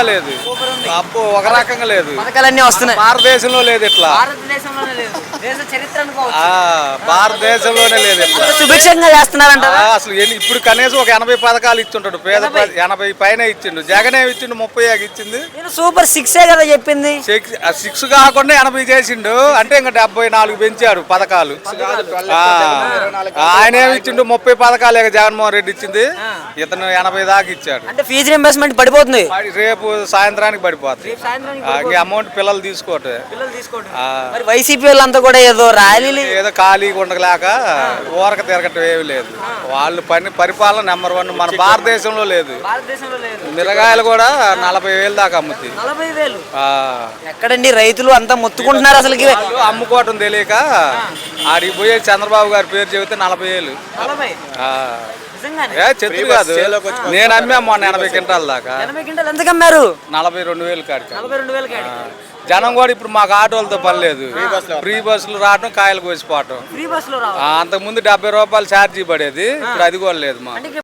గా లేదు, అప్పు ఒక రకంగా లేదు. పథకాలన్నీ వస్తున్నాయి. భారతదేశంలో లేదు ఇట్లా, భారతదేశంలోనే లేదు, దేశ చరిత్ర అనుకోవచ్చు. భారతదేశంలోనే లేదు ఇట్లా. సుభిక్షంగా చేస్తున్నారంటారా? అసలు ఇప్పుడు కనీసం ఒక 80 పథకాలు ఇచ్చింటాడు. పేద 80 పైన ఇచ్చిండు. జగన్ ఏమి ఇచ్చిండు? 30 ఇచ్చింది. నేను సూపర్ 6 కదా చెప్పింది. 6 కాకుండా 80 చేసిండు. అంటే ఇంకా 74 పెంచాడు పథకాలు. ఆయన ఏమి ఇచ్చిండు? 30 పథకాలే జగన్మోహన్ రెడ్డి ఇచ్చింది. ఇతను 80 దాకా ఇచ్చాడు. అంటే ఫీజు రింబర్స్మెంట్ పడిపోతుంది, రేపు సాయంత్రానికి పడిపోతుంది. అమౌంట్ పిల్లలు తీసుకోవటం. మరి వైసీపీ వాళ్ళంతా కూడా ఏదో ర్యాలీలు ఏదో ఖాళీగా ఉండలేక ఊరక తిరగటం ఏమి లేదు. వాళ్ళు పరిపాలన నెంబర్ 1 మన భారతదేశంలో లేదు. మిరగాయలు కూడా 40,000 దాకా అమ్ముతాయి. 40,000 ఎక్కడండి? రైతులు అంతా మొత్తుకుంటున్నారు. అసలు అమ్ముకోవటం తెలియక ఆడికి పోయే చంద్రబాబు గారి పేరు చెబితే 40,000. చెట్టు కాదు, నేను అమ్మా మొన్న 80 క్వింటాల దాకా. 80 క్వింటాలు ఎంత అమ్మారు? 42,000 కాడికి. జనం కూడా ఇప్పుడు మాకు ఆటోలతో పని లేదు. ఫ్రీ బస్సులు రావడం, కాయలు కోసిపోవటం. అంతకుముందు 70 రూపాయలు ఛార్జీ పడేది, ఇప్పుడు అది కూడా లేదు మాకు.